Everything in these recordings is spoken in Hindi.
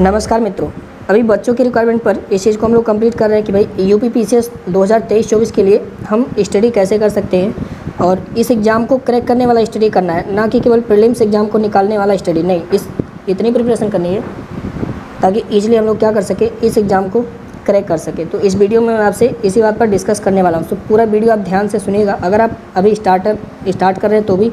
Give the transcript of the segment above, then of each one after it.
नमस्कार मित्रों, अभी बच्चों की रिक्वायरमेंट पर इस चीज़ को हम लोग कंप्लीट कर रहे हैं कि भाई यूपी पीसीएस 2023-24 के लिए हम स्टडी कैसे कर सकते हैं और इस एग्ज़ाम को क्रैक करने वाला स्टडी करना है, ना कि केवल प्रीलिम्स एग्ज़ाम को निकालने वाला स्टडी नहीं। इस इतनी प्रिपरेशन करनी है ताकि ईजिली हम लोग क्या कर सके, इस एग्ज़ाम को क्रैक कर सके। तो इस वीडियो में मैं आपसे इसी बात पर डिस्कस करने वाला हूँ। तो पूरा वीडियो आप ध्यान से सुनिएगा। अगर आप अभी स्टार्ट कर रहे हैं तो भी,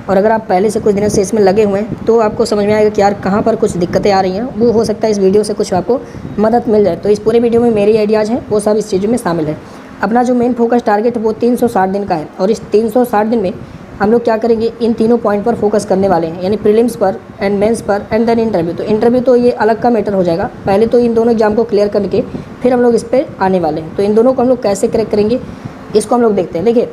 और अगर आप पहले से कुछ दिनों से इसमें लगे हुए हैं तो आपको समझ में आएगा कि यार कहाँ पर कुछ दिक्कतें आ रही हैं। वो हो सकता है इस वीडियो से कुछ आपको मदद मिल जाए। तो इस पूरे वीडियो में मेरी आइडियाज़ हैं, वो सब इस चीज़ में शामिल है। अपना जो मेन फोकस टारगेट है वो 360 दिन का है, और इस 360 दिन में हम लोग क्या करेंगे, इन तीनों पॉइंट पर फोकस करने वाले हैं, यानी प्रीलिम्स पर एंड मेंस पर एंड देन इंटरव्यू। तो इंटरव्यू तो ये अलग का मैटर हो जाएगा। पहले तो इन दोनों एग्जाम को क्लियर करके फिर हम लोग इस पर आने वाले हैं। तो इन दोनों को हम लोग कैसे क्रैक करेंगे, इसको हम लोग देखते हैं। देखिए,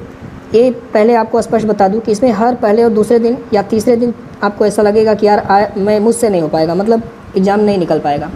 ये पहले आपको स्पष्ट बता दूं कि इसमें हर पहले और दूसरे दिन या तीसरे दिन आपको ऐसा लगेगा कि यार मैं मुझसे नहीं हो पाएगा, मतलब एग्ज़ाम नहीं निकल पाएगा।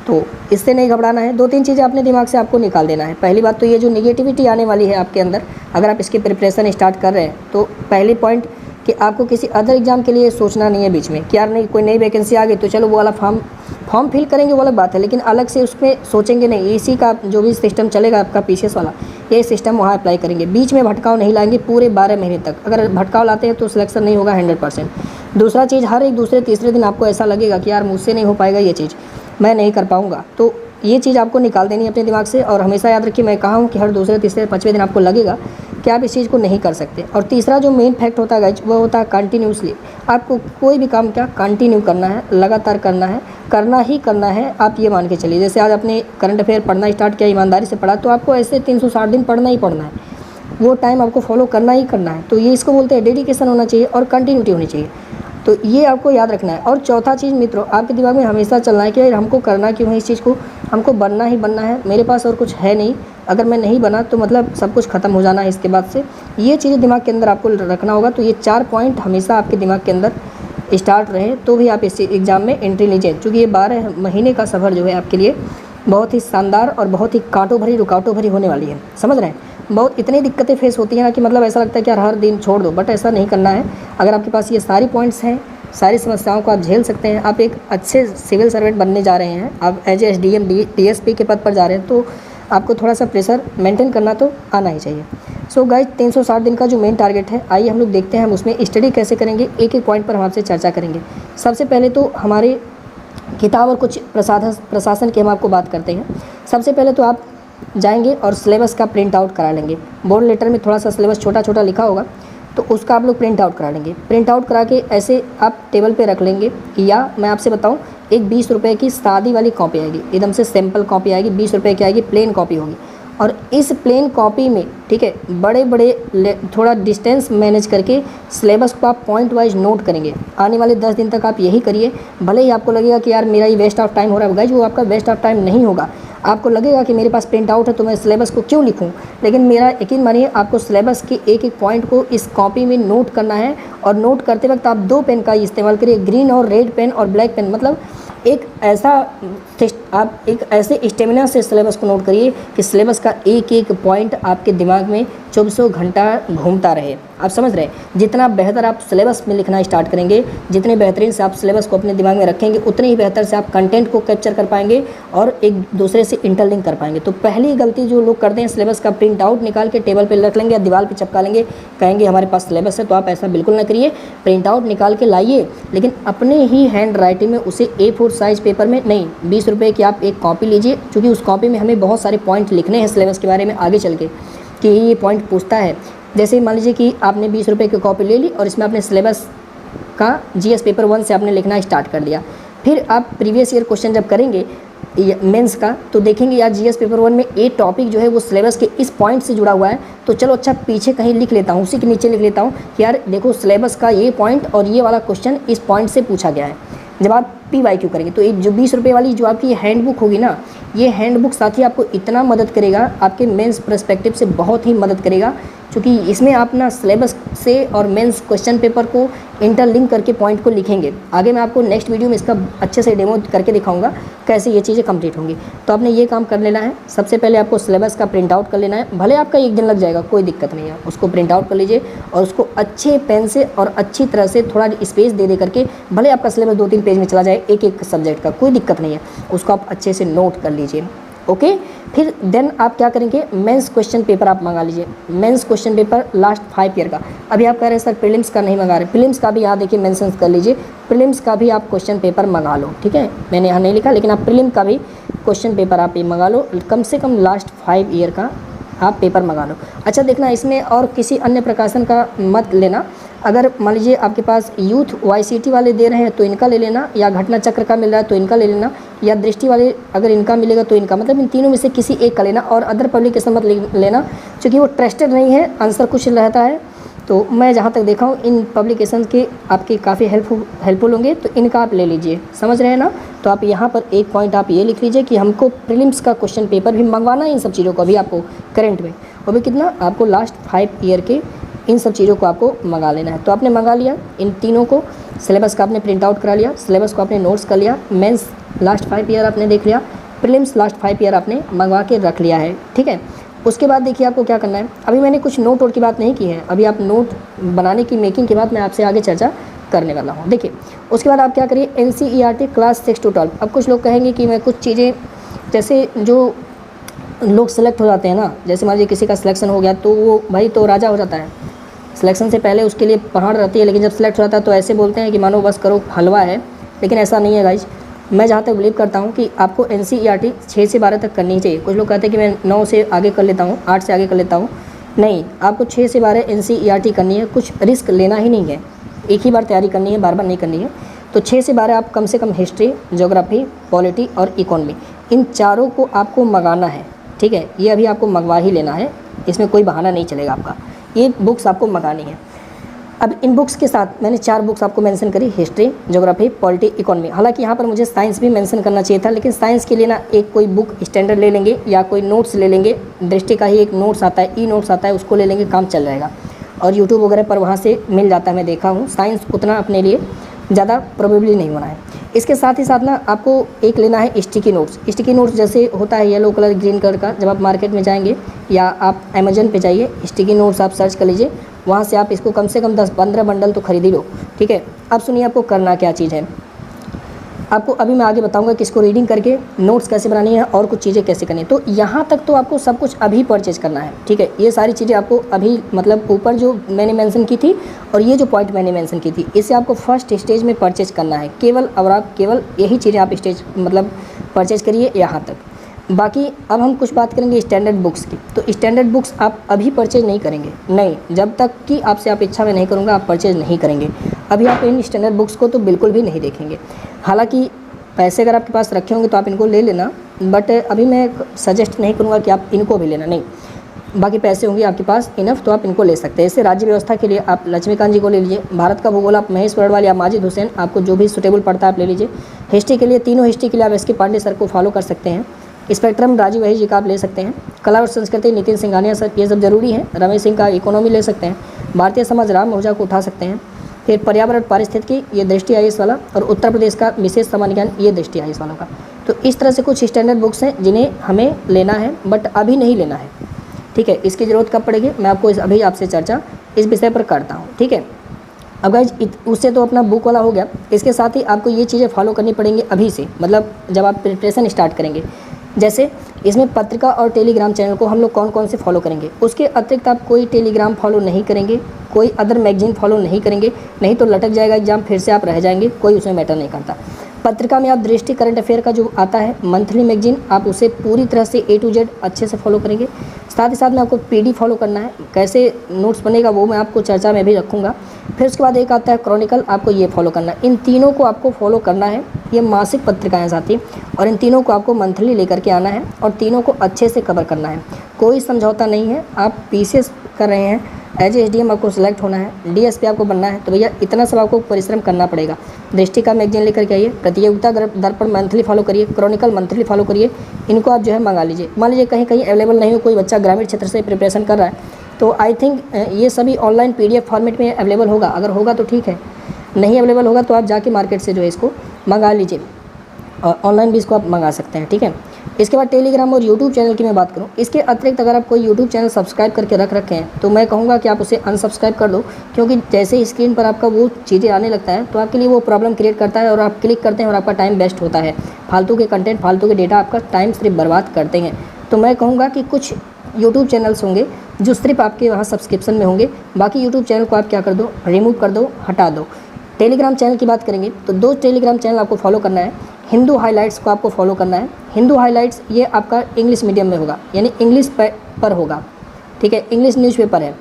तो इससे नहीं घबराना है। दो तीन चीज़ें अपने दिमाग से आपको निकाल देना है। पहली बात तो ये जो नेगेटिविटी आने वाली है आपके अंदर, अगर आप इसकी प्रिपरेशन स्टार्ट कर रहे हैं तो पहली पॉइंट कि आपको किसी अदर एग्जाम के लिए सोचना नहीं है बीच में कि यार नहीं, कोई नई वैकेंसी आ गई तो चलो वो वाला फॉर्म फिल करेंगे, वो अलग बात है, लेकिन अलग से उसमें सोचेंगे नहीं। इसी का जो भी सिस्टम चलेगा आपका पीसीएस वाला, ये सिस्टम वहाँ अप्लाई करेंगे। बीच में भटकाव नहीं लाएंगे पूरे 12 महीने तक। अगर भटकाव लाते हैं तो सिलेक्शन नहीं होगा 100%। दूसरा चीज़, हर एक दूसरे तीसरे दिन आपको ऐसा लगेगा कि यार मुझसे नहीं हो पाएगा, ये चीज़ मैं नहीं कर पाऊँगा। तो ये चीज़ आपको निकाल देनी है अपने दिमाग से। और हमेशा याद रखिए, मैं कहा हूँ कि हर दूसरे तीसरे पाँचवें दिन आपको लगेगा कि आप इस चीज़ को नहीं कर सकते। और तीसरा जो मेन फैक्ट होता है गाइज, वो होता है कंटिन्यूसली। आपको कोई भी काम क्या कंटिन्यू करना है, लगातार करना है, करना ही करना है। आप ये मान के चलिए, जैसे आज आपने करंट अफेयर पढ़ना स्टार्ट किया, ईमानदारी से पढ़ा, तो आपको ऐसे 360 दिन पढ़ना ही पढ़ना है। वो टाइम आपको फॉलो करना ही करना है। तो ये इसको बोलते हैं डेडिकेशन होना चाहिए और कंटिन्यूटी होनी चाहिए। तो ये आपको याद रखना है। और चौथा चीज़ मित्रों, आपके दिमाग में हमेशा चलना है कि यार हमको करना क्यों है इस चीज़ को, हमको बनना ही बनना है, मेरे पास और कुछ है नहीं। अगर मैं नहीं बना तो मतलब सब कुछ ख़त्म हो जाना है इसके बाद से। ये चीज़ें दिमाग के अंदर आपको रखना होगा। तो ये 4 पॉइंट हमेशा आपके दिमाग के अंदर स्टार्ट रहे तो भी आप इस एग्ज़ाम में एंट्री लीजिए। क्योंकि ये 12 महीने का सफ़र जो है आपके लिए बहुत ही शानदार और बहुत ही कांटों भरी रुकावटों भरी होने वाली है। समझ रहे हैं, बहुत इतनी दिक्कतें फेस होती हैं ना कि मतलब ऐसा लगता है कि यार हर दिन छोड़ दो, बट ऐसा नहीं करना है। अगर आपके पास ये सारी पॉइंट्स हैं, सारी समस्याओं को आप झेल सकते हैं, आप एक अच्छे सिविल सर्वेंट बनने जा रहे हैं, आप एज एसडीएम डीएसपी के पद पर जा रहे हैं, तो आपको थोड़ा सा प्रेशर मेंटेन करना तो आना ही चाहिए। सो गाइज, 360 दिन का जो मेन टारगेट है, आइए हम लोग देखते हैं हम उसमें स्टडी कैसे करेंगे। एक एक पॉइंट पर हम आपसे चर्चा करेंगे। सबसे पहले तो हमारे किताब और कुछ प्रशासन की हम आपको बात करते हैं। सबसे पहले तो आप जाएंगे और सिलेबस का प्रिंट आउट करा लेंगे। बोर्ड लेटर में थोड़ा सा सिलेबस छोटा छोटा लिखा होगा, तो उसका आप लोग प्रिंट आउट करा लेंगे। प्रिंट आउट करा के ऐसे आप टेबल पे रख लेंगे। या मैं आपसे बताऊं, एक 20 रुपये की सादी वाली कॉपी आएगी, एकदम से सिंपल कॉपी आएगी, 20 रुपये की आएगी, प्लेन कॉपी होगी। और इस प्लेन कॉपी में, ठीक है, बड़े बड़े थोड़ा डिस्टेंस मैनेज करके सिलेबस को आप पॉइंट वाइज नोट करेंगे। आने वाले 10 दिन तक आप यही करिए। भले ही आपको लगेगा कि यार मेरा ये वेस्ट ऑफ टाइम हो रहा है, गाइस वो आपका वेस्ट ऑफ टाइम नहीं होगा। आपको लगेगा कि मेरे पास प्रिंट आउट है तो मैं सिलेबस को क्यों लिखूं, लेकिन मेरा यकीन मानिए, आपको सिलेबस के एक एक पॉइंट को इस कॉपी में नोट करना है। और नोट करते वक्त आप 2 पेन का इस्तेमाल करिए, ग्रीन और रेड पेन और ब्लैक पेन। मतलब आप एक ऐसे स्टेमिना से सिलेबस को नोट करिए कि सिलेबस का एक एक पॉइंट आपके दिमाग में 24 घंटा घूमता रहे। आप समझ रहे हैं, जितना बेहतर आप सिलेबस में लिखना स्टार्ट करेंगे, जितने बेहतरीन से आप सिलेबस को अपने दिमाग में रखेंगे, उतने ही बेहतर से आप कंटेंट को कैप्चर कर पाएंगे और एक दूसरे से इंटरलिंक कर पाएंगे। तो पहली गलती जो लोग करते हैं, सिलेबस का प्रिंट आउट निकाल के टेबल पर रख लेंगे या दीवार पर चिपका लेंगे, कहेंगे हमारे पास सिलेबस है। तो आप ऐसा बिल्कुल ना करिए। प्रिंट आउट निकाल के लाइए, लेकिन अपने ही हैंड राइटिंग में उसे A4 साइज़ पेपर में नहीं, 20 रुपये की आप एक कॉपी लीजिए, क्योंकि उस कॉपी में हमें बहुत सारे पॉइंट लिखने हैं सिलेबस के बारे में आगे चल के, कि ये पॉइंट पूछता है। जैसे मान लीजिए कि आपने 20 रुपये की कॉपी ले ली और इसमें आपने सिलेबस का GS पेपर 1 से आपने लिखना स्टार्ट कर दिया। फिर आप प्रीवियस ईयर क्वेश्चन जब करेंगे मेंस का, तो देखेंगे यार GS पेपर 1 में ये टॉपिक जो है वो सिलेबस के इस पॉइंट से जुड़ा हुआ है, तो चलो अच्छा पीछे कहीं लिख लेता हूँ, उसी के नीचे लिख लेता हूँ कि यार देखो सिलेबस का ये पॉइंट और ये वाला क्वेश्चन इस पॉइंट से पूछा गया है। जब आप PYQ करेंगे तो एक जो 20 रुपये वाली जो आपकी हैंडबुक होगी ना, ये हैंडबुक साथ ही आपको इतना मदद करेगा, आपके मेंस पर्सपेक्टिव से बहुत ही मदद करेगा क्योंकि इसमें आप ना सिलेबस से और मेंस क्वेश्चन पेपर को इंटरलिंक करके पॉइंट को लिखेंगे। आगे मैं आपको नेक्स्ट वीडियो में इसका अच्छे से डेमो करके दिखाऊंगा कैसे ये चीज़ें कंप्लीट होंगी। तो आपने ये काम कर लेना है। सबसे पहले आपको सिलेबस का प्रिंट आउट कर लेना है, भले आपका 1 दिन लग जाएगा, कोई दिक्कत नहीं है। उसको प्रिंट आउट कर लीजिए और उसको अच्छे पेन से और अच्छी तरह से थोड़ा स्पेस दे करके, भले आपका सिलेबस 2-3 पेज में चला जाए एक एक सब्जेक्ट का, कोई दिक्कत नहीं है, उसको आप अच्छे से नोट कर लीजिए। ओके, फिर देन आप क्या करेंगे, मेंस क्वेश्चन पेपर आप मंगा लीजिए। Mains question paper last 5 year का। अभी आप कह रहे हैं सर प्रीलिम्स का नहीं मंगा रहे, प्रीलिम्स का भी यहाँ देखिए मेंशन कर लीजिए, प्रीलिम्स का भी आप क्वेश्चन पेपर मंगा लो। ठीक है, मैंने यहाँ नहीं लिखा, लेकिन आप प्रीलिम का भी क्वेश्चन पेपर आप ये मंगा लो, कम से कम लास्ट 5 ईयर का आप पेपर मंगा लो। अच्छा देखना, इसमें और किसी अन्य प्रकाशन का मत लेना। अगर मान लीजिए आपके पास यूथ YCT वाले दे रहे हैं तो इनका ले लेना, या घटना चक्र का मिल रहा है तो इनका ले लेना, या दृष्टि वाले अगर इनका मिलेगा तो इनका, मतलब इन तीनों में से किसी एक का लेना। और अदर पब्लिकेशन मत लेना, क्योंकि वो ट्रस्टेड नहीं है, आंसर कुछ रहता है। तो मैं जहाँ तक देखा हूँ इन पब्लिकेशन के आपके काफ़ी हेल्पफुल होंगे, तो इनका आप ले लीजिए। समझ रहे हैं ना? तो आप यहाँ पर एक पॉइंट आप ये लिख लीजिए कि हमको प्रीलिम्स का क्वेश्चन पेपर भी मंगवाना है इन सब चीज़ों को अभी आपको करंट में, वो भी कितना, आपको लास्ट 5 ईयर के इन सब चीज़ों को आपको मंगा लेना है। तो आपने मंगा लिया इन तीनों को, सिलेबस का आपने प्रिंट आउट करा लिया, सिलेबस को आपने नोट्स कर लिया, मेंस लास्ट 5 ईयर आपने देख लिया, प्रीलिम्स लास्ट 5 ईयर आपने मंगवा के रख लिया है। ठीक है, उसके बाद देखिए आपको क्या करना है। अभी मैंने कुछ नोट की बात नहीं की है, अभी आप नोट बनाने की मेकिंग के बाद मैं आपसे आगे चर्चा करने वाला हूँ। देखिए उसके बाद आप क्या करिए, NCERT क्लास 6 to 12। अब कुछ लोग कहेंगे कि मैं कुछ चीज़ें, जैसे जो लोग सेलेक्ट हो जाते हैं ना, जैसे मान लीजिए किसी का सिलेक्शन हो गया तो वो भाई तो राजा हो जाता है, सिलेक्शन से पहले उसके लिए पहाड़ रहती है, लेकिन जब सेलेक्ट हो जाता है तो ऐसे बोलते हैं कि मानो बस करो हलवा है। लेकिन ऐसा नहीं है गाइज, मैं जहाँ तक बिलीव करता हूँ कि आपको NCERT 6 से 12 तक करनी चाहिए। कुछ लोग कहते हैं कि मैं 9 से आगे कर लेता हूँ, 8 से आगे कर लेता हूँ, नहीं, आपको 6 से 12 NCERT करनी है। कुछ रिस्क लेना ही नहीं है, एक ही बार तैयारी करनी है, बार बार नहीं करनी है। तो 6 से 12 आप कम से कम हिस्ट्री, ज्योग्राफी, पॉलिटी और इकोनॉमी, इन चारों को आपको मंगाना है। ठीक है, ये अभी आपको मंगवा ही लेना है, इसमें कोई बहाना नहीं चलेगा आपका, ये बुक्स आपको मंगानी है। अब इन बुक्स के साथ मैंने 4 बुक्स आपको मेंशन करी, हिस्ट्री, ज्योग्राफी, पॉलिटी, इकोनॉमी। हालांकि यहाँ पर मुझे साइंस भी मेंशन करना चाहिए था, लेकिन साइंस के लिए ना एक कोई बुक स्टैंडर्ड ले लेंगे या कोई नोट्स ले लेंगे, दृष्टि का ही एक नोट्स आता है, नोट्स आता है, उसको ले लेंगे, काम चल जाएगा। और यूट्यूब वगैरह पर वहाँ से मिल जाता है, मैं देखा हूँ। साइंस उतना अपने लिए ज़्यादा प्रोबेबली नहीं होना है। इसके साथ ही साथ ना आपको एक लेना है स्टिकी नोट्स। स्टिकी नोट्स जैसे होता है येलो कलर, ग्रीन कलर का, जब आप मार्केट में जाएंगे या आप अमेजन पे जाइए, स्टिकी नोट्स आप सर्च कर लीजिए, वहाँ से आप इसको कम से कम 10-15 बंडल तो खरीद ही लो। ठीक है, अब सुनिए आपको करना क्या चीज़ है। आपको अभी मैं आगे बताऊंगा कि इसको रीडिंग करके नोट्स कैसे बनानी है और कुछ चीज़ें कैसे करनी है। तो यहाँ तक तो आपको सब कुछ अभी परचेज करना है। ठीक है, ये सारी चीज़ें आपको अभी, मतलब ऊपर जो मैंने मेंशन की थी और ये जो पॉइंट मैंने मेंशन की थी, इसे आपको फर्स्ट स्टेज में परचेज करना है केवल। और आप केवल यही चीज़ें आप स्टेज मतलब परचेज करिए यहाँ तक। बाकी अब हम कुछ बात करेंगे स्टैंडर्ड बुक्स की। तो स्टैंडर्ड बुक्स आप अभी परचेज नहीं करेंगे, नहीं, जब तक कि आपसे आप इच्छा में नहीं करूँगा आप परचेज नहीं करेंगे। अभी आप इन स्टैंडर्ड बुक्स को तो बिल्कुल भी नहीं देखेंगे। हालांकि पैसे अगर आपके पास रखे होंगे तो आप इनको ले लेना, बट अभी मैं सजेस्ट नहीं करूँगा कि आप इनको भी लेना, नहीं। बाकी पैसे होंगे आपके पास इनफ तो आप इनको ले सकते हैं। इससे राज्य व्यवस्था के लिए आप लक्ष्मीकांत जी को ले लीजिए, भारत का भूगोल आप महेश वर्डवाल या माजिद हुसैन, आपको जो भी सुटेबल पड़ता है आप ले लीजिए। हिस्ट्री के लिए, तीनों हिस्ट्री के लिए आप SK पांडे सर को फॉलो कर सकते हैं। स्पेक्ट्रम राजीव वही जी का आप ले सकते हैं। कला और संस्कृति नितिन सिंघानिया सर, ये सब जरूरी है। रमेश सिंह का इकोनॉमी ले सकते हैं। भारतीय समाज राम ओझा को उठा सकते हैं। फिर पर्यावरण पारिस्थितिकी, ये दृष्टि IAS वाला, और उत्तर प्रदेश का विशेष सामान्य ज्ञान, ये दृष्टि IAS वालों का। तो इस तरह से कुछ स्टैंडर्ड बुक्स हैं जिन्हें हमें लेना है, बट अभी नहीं लेना है। ठीक है, इसकी ज़रूरत कब पड़ेगी मैं आपको अभी आपसे चर्चा इस विषय पर करता हूँ। ठीक है, अब गाइज उससे तो अपना बुक वाला हो गया, इसके साथ ही आपको ये चीज़ें फॉलो करनी पड़ेंगी अभी से, मतलब जब आप प्रिपरेशन स्टार्ट करेंगे। जैसे इसमें पत्रिका और टेलीग्राम चैनल को हम लोग कौन कौन से फॉलो करेंगे, उसके अतिरिक्त आप कोई टेलीग्राम फॉलो नहीं करेंगे, कोई अदर मैगजीन फॉलो नहीं करेंगे, नहीं तो लटक जाएगा एग्जाम, फिर से आप रह जाएंगे, कोई उसमें मैटर नहीं करता। पत्रिका में आप दृष्टि करंट अफेयर का जो आता है मंथली मैगजीन, आप उसे पूरी तरह से A to Z अच्छे से फॉलो करेंगे। साथ ही साथ में आपको PD फॉलो करना है, कैसे नोट्स बनेगा वो मैं आपको चर्चा में भी रखूँगा। फिर उसके बाद एक आता है क्रॉनिकल, आपको ये फॉलो करना है। इन तीनों को आपको फॉलो करना है, ये मासिक पत्रिकाएँ साथी, और इन तीनों को आपको मंथली लेकर के आना है और तीनों को अच्छे से कवर करना है। कोई समझौता नहीं है, आप PCS कर रहे हैं, एज SDM आपको सिलेक्ट होना है, DSP आपको बनना है, तो भैया इतना सब आपको परिश्रम करना पड़ेगा। दृष्टि का मैगजीन लेकर के आइए, प्रतियोगिता दर्पण मंथली फॉलो करिए, क्रॉनिकल मंथली फॉलो करिए, इनको आप जो है मंगा लीजिए। मान लीजिए कहीं कहीं अवेलेबल नहीं हो, कोई बच्चा ग्रामीण क्षेत्र से प्रिपरेशन कर रहा है तो आई थिंक ये सभी ऑनलाइन PDF फॉर्मेट में अवेलेबल होगा, अगर होगा तो ठीक है, नहीं अवेलेबल होगा तो आप जाके मार्केट से जो है इसको मंगा लीजिए, और ऑनलाइन भी इसको आप मंगा सकते हैं, ठीक है। इसके बाद टेलीग्राम और यूट्यूब चैनल की मैं बात करूं, इसके अतिरिक्त अगर आप कोई यूट्यूब चैनल सब्सक्राइब करके रख रखे हैं तो मैं कहूँगा कि आप उसे अनसब्सक्राइब कर दो, क्योंकि जैसे ही स्क्रीन पर आपका वो चीज़ें आने लगता है तो आपके लिए वो प्रॉब्लम क्रिएट करता है और आप क्लिक करते हैं और आपका टाइम वेस्ट होता है, फालतू के कंटेंट, फालतू के डेटा आपका टाइम सिर्फ बर्बाद करते हैं। तो मैं कहूँगा कि कुछ यूट्यूब चैनल्स होंगे जो सिर्फ आपके वहाँ सब्सक्रिप्शन में होंगे, बाकी यूट्यूब चैनल को आप क्या कर दो, रिमूव कर दो, हटा दो। टेलीग्राम चैनल की बात करेंगे तो 2 टेलीग्राम चैनल आपको फॉलो करना है। हिंदू हाइलाइट्स को आपको फॉलो करना है। हिंदू हाइलाइट्स ये आपका इंग्लिश मीडियम में होगा, यानी इंग्लिश पर होगा, ठीक है, इंग्लिश न्यूज़पेपर है।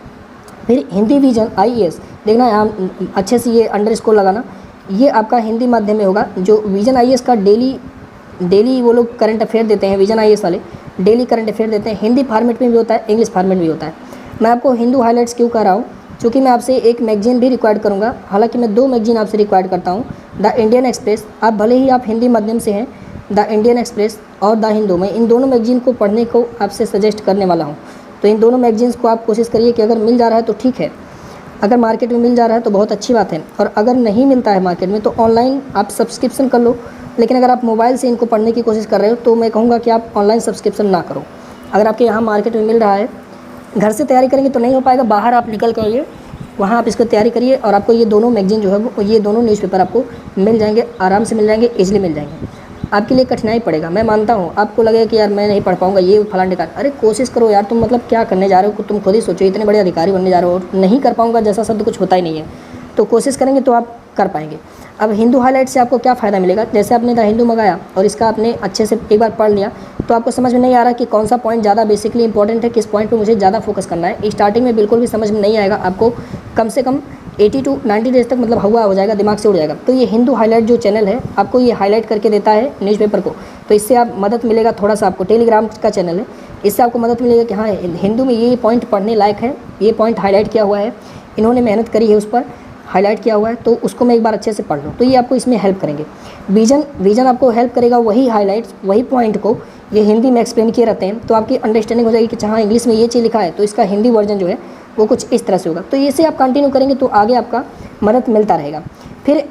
फिर हिंदी विजन IAS, देखना यहाँ अच्छे से ये अंडरस्कोर लगाना, ये आपका हिंदी माध्यम में होगा। जो विजन IAS का डेली वो लोग करंट अफेयर देते हैं, विजन IAS वाले डेली करंट अफेयर देते हैं, हिंदी फॉर्मेट में भी होता है, इंग्लिश फॉर्मेट में भी होता है। मैं आपको हिंदू हाइलाइट्स क्यों कह रहा हूँ, क्योंकि मैं आपसे एक मैगजीन भी रिक्वायर्ड करूँगा, हालांकि मैं 2 मैगजीन आपसे रिक्वायर्ड करता हूँ। द इंडियन एक्सप्रेस, आप भले ही आप हिंदी माध्यम से हैं, द इंडियन एक्सप्रेस और द हिंदू, मैं इन दोनों मैगजीन को पढ़ने को आपसे सजेस्ट करने वाला हूँ। तो इन दोनों मैगजीन्स को आप कोशिश करिए कि अगर मिल जा रहा है तो ठीक है, अगर मार्केट में मिल जा रहा है तो बहुत अच्छी बात है, और अगर नहीं मिलता है मार्केट में तो ऑनलाइन आप सब्सक्रिप्शन कर लो। लेकिन अगर आप मोबाइल से इनको पढ़ने की कोशिश कर रहे हो तो मैं कहूँगा कि आप ऑनलाइन सब्सक्रिप्शन ना करो। अगर आपके यहाँ मार्केट में मिल रहा है, घर से तैयारी करेंगे तो नहीं हो पाएगा, बाहर आप निकल कर वहाँ आप इसको तैयारी करिए और आपको ये दोनों मैगजीन जो है वो, ये दोनों न्यूज़पेपर आपको मिल जाएंगे, आराम से मिल जाएंगे, ईजिली मिल जाएंगे। आपके लिए कठिनाई पड़ेगा, मैं मानता हूँ। आपको लगेगा कि यार मैं नहीं पढ़ पाऊँगा, ये फलाने का, अरे कोशिश करो यार, तुम मतलब क्या करने जा रहे हो, तुम खुद ही सोचो, इतने बड़े अधिकारी बनने जा रहे हो, नहीं कर पाऊँगा जैसा शब्द कुछ होता ही नहीं है। तो कोशिश करेंगे तो आप कर पाएंगे। अब हिंदू हाइलाइट से आपको क्या फ़ायदा मिलेगा, जैसे आपने द हिंदू मंगाया और इसका आपने अच्छे से एक बार पढ़ लिया तो आपको समझ में नहीं आ रहा कि कौन सा पॉइंट ज़्यादा बेसिकली इंपॉर्टेंट है, किस पॉइंट पे मुझे ज़्यादा फोकस करना है। स्टार्टिंग में बिल्कुल भी समझ में नहीं आएगा, आपको कम से कम 80 to 90 डेज तक मतलब हुआ हो जाएगा, दिमाग से उड़ जाएगा। तो ये हिंदू हाइलाइट जो चैनल है आपको ये हाईलाइट करके देता है न्यूज़पेपर को, तो इससे आप मदद मिलेगा थोड़ा सा आपको। टेलीग्राम का चैनल है, इससे आपको मदद मिलेगा कि हाँ हिंदू में ये पॉइंट पढ़ने लायक है, ये पॉइंट हाईलाइट किया हुआ है, इन्होंने मेहनत करी है उस पर, हाईलाइट किया हुआ है, तो उसको मैं एक बार अच्छे से पढ़ लूँ, तो ये आपको इसमें हेल्प करेंगे। विजन आपको हेल्प करेगा, वही हाईलाइट्स वही पॉइंट को ये हिंदी में एक्सप्लेन किए रहते हैं, तो आपकी अंडरस्टैंडिंग हो जाएगी कि हाँ इंग्लिश में ये चीज़ लिखा है तो इसका हिंदी वर्जन जो है वो कुछ इस तरह से होगा। तो इसे आप कंटिन्यू करेंगे तो आगे आपका मदद मिलता रहेगा। फिर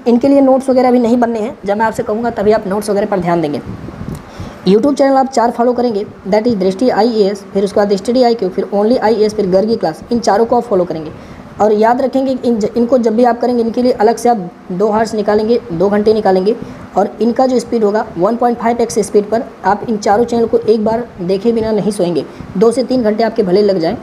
इनके लिए नोट्स वगैरह भी नहीं बनने हैं, जब मैं आपसे कहूँगा तभी आप नोट्स वगैरह पर ध्यान देंगे। यूट्यूब चैनल आप 4 फॉलो करेंगे, दैट इज़ दृष्टि IAS, फिर उसके बाद स्टडी IQ, फिर ओनली IAS, फिर गर्गी क्लास, इन चारों को आप फॉलो करेंगे। और याद रखेंगे इनको जब भी आप करेंगे इनके लिए अलग से आप 2 आवर्स निकालेंगे, 2 घंटे निकालेंगे, और इनका जो स्पीड होगा 1.5x स्पीड पर आप इन चारों चैनल को एक बार देखे बिना नहीं सोएंगे। 2 से 3 घंटे आपके भले लग जाएँ,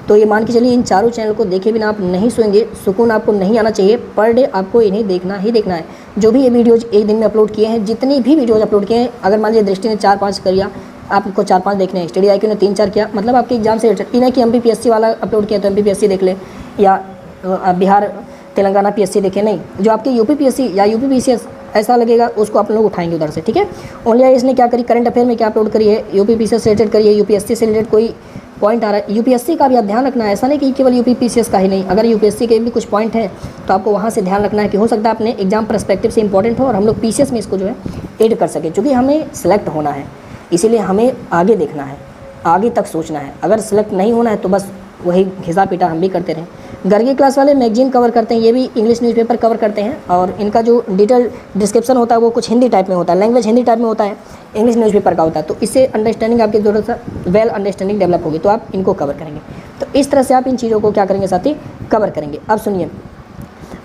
तो ये मान के चलिए इन चारों चैनल को देखे बिना आप नहीं सोएंगे, सुकून आपको नहीं आना चाहिए। पर डे आपको इन्हें देखना ही देखना है। जो भी ये वीडियोज़ एक दिन में अपलोड किए हैं, जितनी भी वीडियोज़ अपलोड किए हैं, अगर मान लीजिए दृष्टि ने 4-5 किया, आपको 4-5 देखने हैं, स्टडी IQ ने 3-4 किया, मतलब आपके एग्जाम से रिलेटेड। इन्हें कि MPPSC वाला अपलोड किया तो MPPSC देख ले, या बिहार तेलंगाना PSC देखे, नहीं, जो आपके UPPSC या UPPCS ऐसा लगेगा उसको आप लोग उठाएंगे उधर से, ठीक है। ओनली इसने क्या करी, करंट अफेयर में क्या अपलोड करी है, UPPCS से रिलेटेड करी है, UPSC से रिलेटेड कोई पॉइंट आ रहा है, UPSC का भी आप ध्यान रखना है, ऐसा नहीं कि केवल UPPCS का ही नहीं, अगर UPSC के भी कुछ पॉइंट है तो आपको वहाँ से ध्यान रखना है कि हो सकता है अपने एग्जाम परस्पेक्टिव से इंपॉर्टेंट हो और हम लोग PCS में इसको जो है ऐड कर सकें, क्योंकि हमें सेलेक्ट होना है, इसीलिए हमें आगे देखना है, आगे तक सोचना है। अगर सेलेक्ट नहीं होना है तो बस वही घिसा पीटा हम भी करते रहें। गर्गी क्लास वाले मैगजीन कवर करते हैं, ये भी इंग्लिश न्यूज़पेपर कवर करते हैं, और इनका जो डिटेल डिस्क्रिप्शन होता है वो कुछ हिंदी टाइप में होता है, लैंग्वेज हिंदी टाइप में होता है, इंग्लिश न्यूज़पेपर का होता है, तो इससे अंडरस्टैंडिंग आपकी थोड़ा सा वेल अंडरस्टैंडिंग डेवलप होगी, तो आप इनको कवर करेंगे। तो इस तरह से आप इन चीज़ों को क्या करेंगे साथी, कवर करेंगे। अब सुनिए,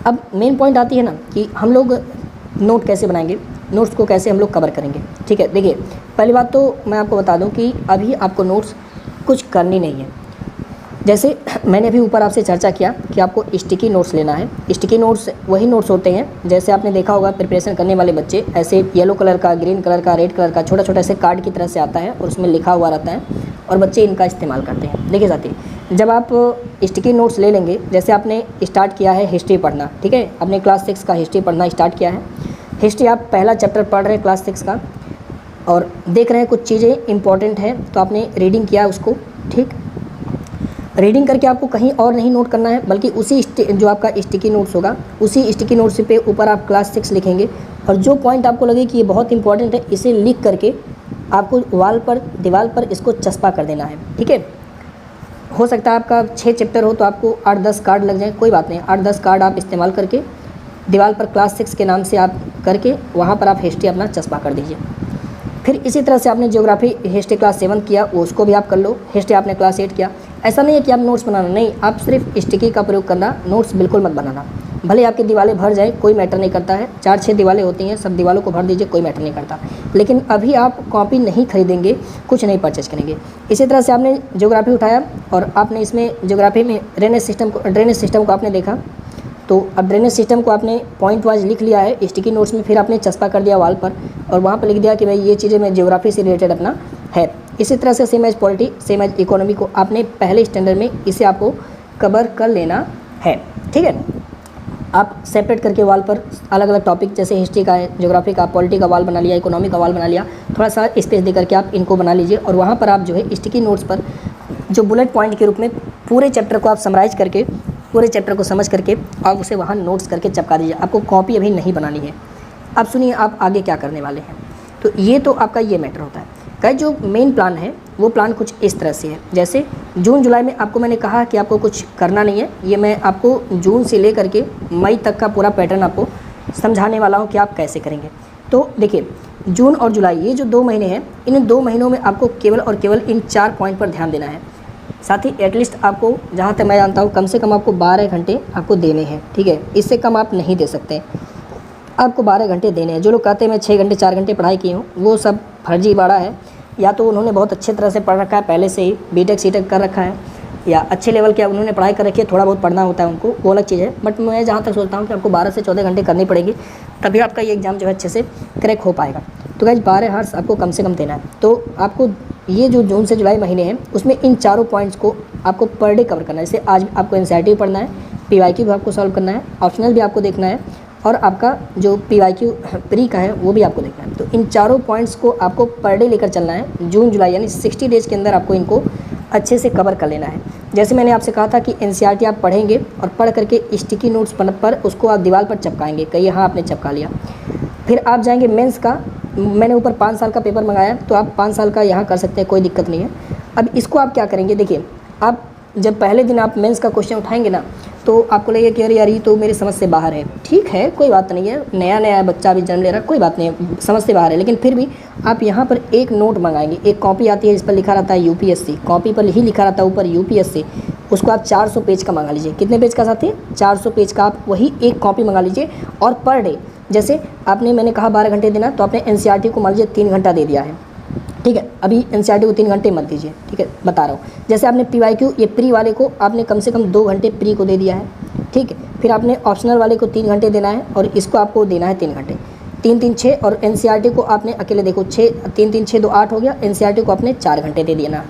अब मेन पॉइंट आती है ना कि हम लोग नोट कैसे बनाएंगे, नोट्स को कैसे हम लोग कवर करेंगे, ठीक है। देखिए पहली बात तो मैं आपको बता दूं कि अभी आपको नोट्स कुछ करनी नहीं है। जैसे मैंने अभी ऊपर आपसे चर्चा किया कि आपको स्टिकी नोट्स लेना है। स्टिकी नोट्स वही नोट्स होते हैं जैसे आपने देखा होगा प्रिपरेशन करने वाले बच्चे ऐसे येलो कलर का, ग्रीन कलर का, रेड कलर का छोटा छोटा ऐसे कार्ड की तरह से आता है और उसमें लिखा हुआ रहता है और बच्चे इनका इस्तेमाल करते हैं। देखिए साथी, जब आप स्टिकी नोट्स ले लेंगे, जैसे आपने स्टार्ट किया है हिस्ट्री पढ़ना, ठीक है, आपने क्लास 6 का हिस्ट्री पढ़ना स्टार्ट किया है, हिस्ट्री आप पहला चैप्टर पढ़ रहे हैं क्लास 6 का और देख रहे हैं कुछ चीज़ें इंपॉर्टेंट हैं, तो आपने रीडिंग किया उसको, ठीक। रीडिंग करके आपको कहीं और नहीं नोट करना है, बल्कि उसी जो आपका स्टिकी नोट्स होगा उसी स्टिकी नोट्स पे ऊपर आप क्लास 6 लिखेंगे और जो पॉइंट आपको लगे कि ये बहुत इंपॉर्टेंट है इसे लिख करके आपको दीवार पर इसको चस्पा कर देना है, ठीक है। हो सकता है आपका 6 चैप्टर हो तो आपको 8-10 कार्ड लग जाए, कोई बात नहीं, 8-10 कार्ड आप इस्तेमाल करके दीवार पर क्लास 6 के नाम से आप करके वहाँ पर आप हिस्ट्री अपना चस्पा कर दीजिए। फिर इसी तरह से आपने ज्योग्राफी हिस्ट्री क्लास 7 किया, वो उसको भी आप कर लो। हिस्ट्री आपने क्लास 8 किया। ऐसा नहीं है कि आप नोट्स बनाना, नहीं, आप सिर्फ स्टिकी का प्रयोग करना, नोट्स बिल्कुल मत बनाना। भले आपकी दीवारें भर जाए, कोई मैटर नहीं करता है, 4-6 दीवारें होती हैं, सब दीवारों को भर दीजिए, कोई मैटर नहीं करता। लेकिन अभी आप कॉपी नहीं खरीदेंगे, कुछ नहीं परचेज करेंगे। इसी तरह से आपने ज्योग्राफी उठाया और आपने इसमें ज्योग्राफी में ड्रेनेज सिस्टम को आपने देखा, तो अब ड्रेनेज सिस्टम को आपने पॉइंट वाइज लिख लिया है स्टिकी नोट्स में, फिर आपने चस्पा कर दिया वॉल पर और वहाँ पर लिख दिया कि भाई ये चीज़ें मैं ज्योग्राफी से रिलेटेड अपना है। इसी तरह से same as polity, same as economy को आपने पहले स्टैंडर्ड में इसे आपको कवर कर लेना है। ठीक है, आप सेपरेट करके वॉल पर अलग अलग टॉपिक जैसे हिस्ट्री का है, ज्योग्राफी का, पॉलिटी का वॉल बना लिया, इकोनॉमी का वॉल बना लिया, थोड़ा सा स्पेस दे करके आप इनको बना लीजिए और वहाँ पर आप जो है स्टिकी नोट्स पर जो बुलेट पॉइंट के रूप में पूरे चैप्टर को आप समराइज करके, पूरे चैप्टर को समझ करके आप उसे वहाँ नोट्स करके चिपका दीजिए। आपको कॉपी अभी नहीं बनानी है। अब सुनिए आप आगे क्या करने वाले हैं। तो ये तो आपका ये मैटर होता है। गाइस जो मेन प्लान है वो प्लान कुछ इस तरह से है, जैसे जून जुलाई में आपको मैंने कहा कि आपको कुछ करना नहीं है, ये मैं आपको जून से लेकर के मई तक का पूरा पैटर्न आपको समझाने वाला हूँ कि आप कैसे करेंगे। तो देखिए जून और जुलाई ये जो 2 महीने हैं, इन 2 महीनों में आपको केवल और केवल इन 4 पॉइंट पर ध्यान देना है। साथ ही एटलीस्ट आपको, जहाँ तक मैं जानता हूँ, कम से कम आपको 12 घंटे आपको देने हैं। ठीक है, इससे कम आप नहीं दे सकते, आपको 12 घंटे देने हैं। जो लोग कहते हैं मैं 6 घंटे 4 घंटे पढ़ाई की हूँ, वो सब फर्जीवाड़ा है। या तो उन्होंने बहुत अच्छे तरह से पढ़ रखा है, पहले से ही बीटेक सीटेक कर रखा है, या अच्छे लेवल के उन्होंने पढ़ाई कर रखी है, थोड़ा बहुत पढ़ना होता है उनको, वो अलग चीज़ है। बट मैं जहाँ तक सोचता हूँ कि आपको 12 से 14 घंटे करनी पड़ेगी, तभी आपका ये एग्ज़ाम जो है अच्छे से क्रैक हो पाएगा। तो गाइस 12 हार्स आपको कम से कम देना है। तो आपको ये जो जून से जुलाई महीने हैं उसमें इन चारों पॉइंट्स को आपको पर डे कवर करना है। जैसे आज आपको एनसीईआरटी पढ़ना है, पीवाईक्यू भी आपको सॉल्व करना है, ऑप्शनल भी आपको देखना है, और आपका जो पीवाईक्यू प्री का है वो भी आपको देखना है। तो इन चारों पॉइंट्स को आपको पर डे लेकर चलना है। जून जुलाई यानी 60 डेज़ के अंदर आपको इनको अच्छे से कवर कर लेना है। जैसे मैंने आपसे कहा था कि एनसीईआरटी आप पढ़ेंगे और पढ़ करके स्टिकी नोट्स पर उसको आप दीवार पर चिपकाएंगे। कहीं यहाँ आपने चिपका लिया, फिर आप जाएंगे मेंस का, मैंने ऊपर 5 साल का पेपर मंगाया, तो आप 5 साल का यहाँ कर सकते हैं, कोई दिक्कत नहीं है। अब इसको आप क्या करेंगे, देखिए आप जब पहले दिन आप मेंस का क्वेश्चन उठाएंगे ना, तो आपको लगेगा कि अरे यार ये तो मेरी समझ से बाहर है। ठीक है, कोई बात नहीं है, नया नया बच्चा भी जन्म ले रहा है, कोई बात नहीं है, समझ से बाहर है। लेकिन फिर भी आप यहाँ पर एक नोट मंगाएंगे, एक कॉपी आती है, इस पर लिखा रहता है यूपीएससी, कॉपी पर ही लिखा रहता है ऊपर यूपीएससी, उसको आप 400 पेज का मंगा लीजिए। कितने पेज का साथी? 400 पेज का आप वही एक कॉपी मंगा लीजिए। और पर डे जैसे आपने, मैंने कहा 12 घंटे देना, तो आपने एनसीईआरटी को मान लीजिए 3 घंटा दे दिया है। ठीक है, अभी एनसीईआरटी को 3 घंटे मत दीजिए, ठीक है, बता रहा हूँ। जैसे आपने पीवाईक्यू ये प्री वाले को आपने कम से कम 2 घंटे प्री को दे दिया है। ठीक है, फिर आपने ऑप्शनल वाले को 3 घंटे देना है और इसको आपको देना है 3 घंटे, 3-3 6, और एनसीईआरटी को आपने अकेले देखो 6 3-3 6 2 8 हो गया, एनसीईआरटी को आपने 4 घंटे दे देना।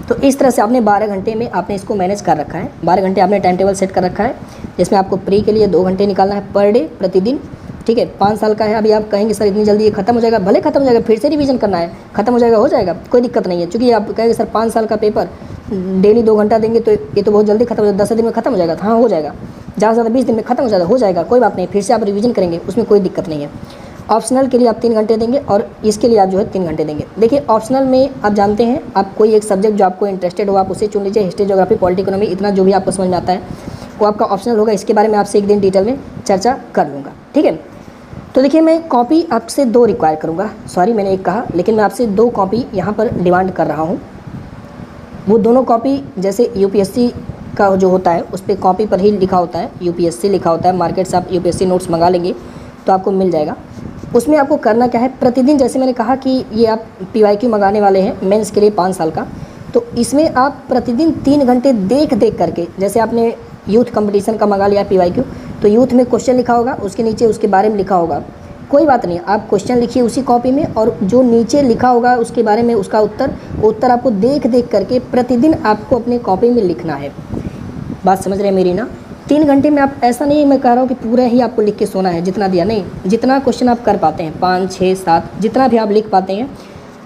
तो इस तरह से आपने 12 घंटे में आपने इसको मैनेज कर रखा है। 12 घंटे आपने टाइम टेबल सेट कर रखा है, जिसमें आपको प्री के लिए 2 घंटे निकालना है पर डे, प्रतिदिन। ठीक है, 5 साल का है। अभी आप कहेंगे सर इतनी जल्दी ये खत्म हो जाएगा, भले खत्म हो जाएगा, फिर से रिवीजन करना है, खत्म हो जाएगा, हो जाएगा, कोई दिक्कत नहीं है। क्योंकि आप कहेंगे सर 5 साल का पेपर डेली 2 घंटा देंगे तो ये तो बहुत जल्दी खत्म हो जाएगा, 10 दिन में खत्म हो जाएगा। हाँ हो जाएगा, ज़्यादा से ज़्यादा 20 दिन में खत्म हो जाएगा, कोई बात नहीं, फिर से आप रिवीजन करेंगे, उसमें कोई दिक्कत नहीं है। ऑप्शनल के लिए आप 3 घंटे देंगे और इसके लिए आप जो है 3 घंटे देंगे। देखिए ऑप्शनल में आप जानते हैं, आप कोई एक सब्जेक्ट जो आपको इंटरेस्टेड हो आप उसे चुन लीजिए, हिस्ट्री, ज्योग्राफी, पॉलिटी, इकोनॉमी, इतना जो भी आपको समझ में आता है वो आपका ऑप्शनल होगा। इसके बारे में आपसे एक दिन डिटेल में चर्चा कर लूँगा। ठीक है, तो देखिए मैं कॉपी आपसे 2 रिक्वायर करूँगा, सॉरी मैंने एक कहा, लेकिन मैं आपसे 2 कॉपी यहाँ पर डिमांड कर रहा हूँ। वो दोनों कॉपी जैसे यूपीएससी का जो होता है उस पर कॉपी पर ही लिखा होता है, यूपीएससी लिखा होता है, मार्केट से आप यूपीएससी नोट्स मंगा लेंगे तो आपको मिल जाएगा। उसमें आपको करना क्या है, प्रतिदिन, जैसे मैंने कहा कि ये आप पीवाईक्यू मंगाने वाले हैं मेंस के लिए 5 साल का, तो इसमें आप प्रतिदिन 3 घंटे देख करके, जैसे आपने यूथ कंपटीशन का मंगा लिया पीवाईक्यू, तो यूथ में क्वेश्चन लिखा होगा, उसके नीचे उसके बारे में लिखा होगा, कोई बात नहीं, आप क्वेश्चन लिखिए उसी कॉपी में, और जो नीचे लिखा होगा उसके बारे में उसका उत्तर आपको देख करके प्रतिदिन आपको अपने कॉपी में लिखना है। बात समझ रहे हैं मेरी ना? 3 घंटे में आप, ऐसा नहीं मैं कह रहा हूँ कि पूरा ही आपको लिख के सोना है जितना दिया, नहीं, जितना क्वेश्चन आप कर पाते हैं 5 6 7 जितना भी आप लिख पाते हैं,